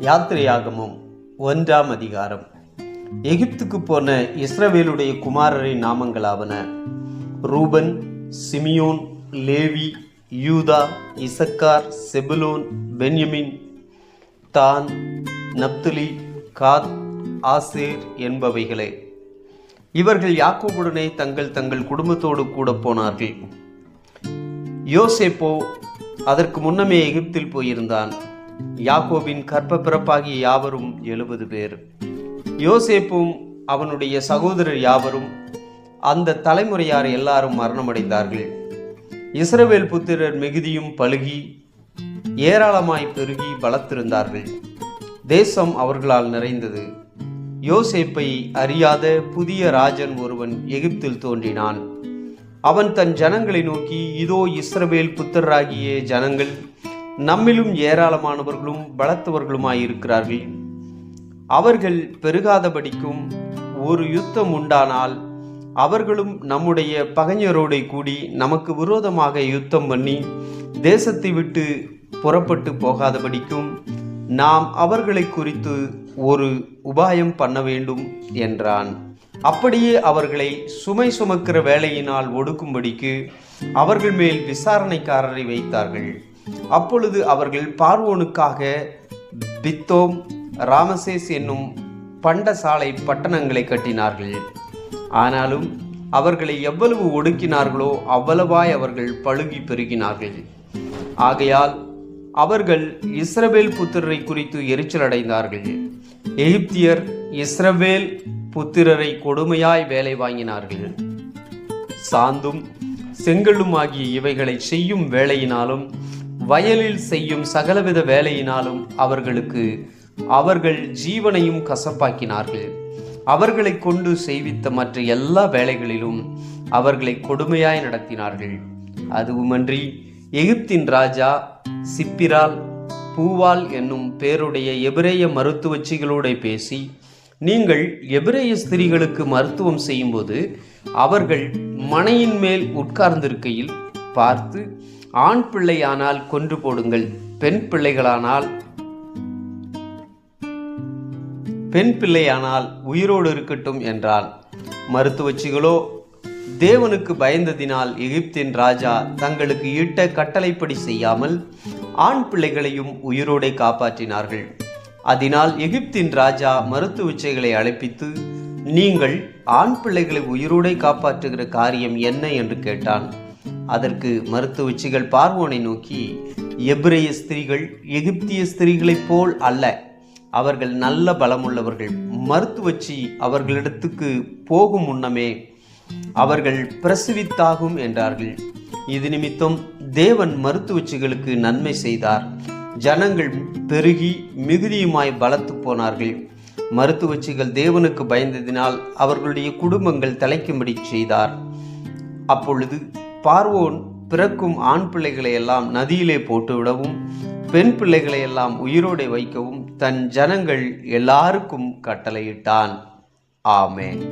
யாத்திரையாகமம் 1ஆம் அதிகாரம். எகிப்துக்கு போன இஸ்ரவேலுடைய குமாரரின் நாமங்களாவன: ரூபன், சிமியோன், லேவி, யூதா, இசக்கார், செபுலோன், பென்யமின், தான், நப்தலி, காத், ஆசேர் என்பவைகளே. இவர்கள் யாக்கோபுடனே தங்கள் தங்கள் குடும்பத்தோடு கூட போனார்கள். யோசேப்போ அதற்கு முன்னமே எகிப்தில் போயிருந்தான். யாக்கோபின் கற்ப பிறப்பாகிய யாவரும் 70 பேர். யோசேப்பும் அவனுடைய சகோதரர் யாவரும், அந்த தலைமுறையார் எல்லாரும் மரணமடைந்தார்கள். இஸ்ரவேல் புத்திரர் மிகுதியும் பலுகி ஏராளமாய் பெருகி பலத்திருந்தார்கள். தேசம் அவர்களால் நிறைந்தது. யோசேப்பை அறியாத புதிய ராஜன் ஒருவன் எகிப்தில் தோன்றினான். அவன் தன் ஜனங்களை நோக்கி, இதோ இஸ்ரவேல் புத்திரராகிய ஜனங்கள் நம்மிலும் ஏராளமானவர்களும் பலத்தவர்களுமாயிருக்கிறார்கள். அவர்கள் பெருகாதபடிக்கும் ஒரு யுத்தம் உண்டானால் அவர்களும் நம்முடைய பகைஞரோடு கூடி நமக்கு விரோதமாக யுத்தம் பண்ணி தேசத்தை விட்டு புறப்பட்டு போகாதபடிக்கும் நாம் அவர்களை குறித்து ஒரு உபாயம் பண்ண வேண்டும் என்றான். அப்படியே அவர்களை சுமை சுமக்கிற வேலையினால் ஒடுக்கும்படிக்கு அவர்கள் மேல் விசாரணைக்காரரை வைத்தார்கள். அப்பொழுது அவர்கள் பார்வோனுக்காக பித்தோம், ராமசேஸ் என்னும் பண்டசாலை பட்டணங்களை கட்டினார்கள். ஆனாலும் அவர்களை எவ்வளவு ஒடுக்கினார்களோ அவ்வளவாய் அவர்கள் பழுகி பெருகினார்கள். ஆகையால் அவர்கள் இஸ்ரவேல் புத்திரரை குறித்து எரிச்சல் அடைந்தார்கள். எகிப்தியர் இஸ்ரவேல் புத்திரரை கொடுமையாய் வேலை வாங்கினார்கள். சாந்தும் செங்கல்லும் ஆகிய இவைகளை செய்யும் வேலையினாலும் வயலில் செய்யும் சகலவித வேலையினாலும் அவர்கள் ஜீவனையும் கசப்பாக்கினார்கள். அவர்களை கொண்டு செய்வித்த மற்ற எல்லா வேலைகளிலும் அவர்களை கொடுமையாய் நடத்தினார்கள். அதுவுமன்றி எகிப்தின் ராஜா சிப்பிரால், பூவால் என்னும் பேருடைய எபிரேய மருத்துவச்சிகளோட பேசி, நீங்கள் எபிரேய ஸ்திரீகளுக்கு மருத்துவம் செய்யும்போது அவர்கள் மனையின் மேல் உட்கார்ந்திருக்கையில் பார்த்து, ஆண் பிள்ளையானால் கொன்று போடுங்கள், பெண் பிள்ளையானால் உயிரோடு இருக்கட்டும் என்றான். மருத்துவச்சிகளோ தேவனுக்கு பயந்ததினால் எகிப்தின் ராஜா தங்களுக்கு இட்ட கட்டளைப்படி செய்யாமல் ஆண் பிள்ளைகளையும் உயிரோடே காப்பாற்றினார்கள். அதனால் எகிப்தின் ராஜா மருத்துவச்சிகளை அழைப்பித்து, நீங்கள் ஆண் பிள்ளைகளை உயிரோடே காப்பாற்றுகிற காரியம் என்ன என்று கேட்டான். அதற்கு மருத்துவச்சிகள் பார்வோனை நோக்கி, எபிரேய ஸ்திரீகள் எகிப்திய ஸ்திரீகளைப் போல் அல்ல, அவர்கள் நல்ல பலமுள்ளவர்கள். மருத்துவச்சி அவர்களிடத்துக்கு போகும் முன்னமே அவர்கள் பிரசவித்தாகும் என்றார்கள். இது நிமித்தம் தேவன் மருத்துவச்சிகளுக்கு நன்மை செய்தார். ஜனங்கள் பெருகி மிகுதியுமாய் பலத்து போனார்கள். மருத்துவச்சிகள் தேவனுக்கு பயந்ததினால் அவர்களுடைய குடும்பங்கள் தலைக்கும்படி செய்தார். அப்பொழுது பார்வோன் பிறக்கும் ஆண் பிள்ளைகளை எல்லாம் நதியிலே போட்டுவிடவும் பெண் பிள்ளைகளை எல்லாம் உயிரோடு வைக்கவும் தன் ஜனங்கள் எல்லாருக்கும் கட்டளையிட்டான். ஆமென்.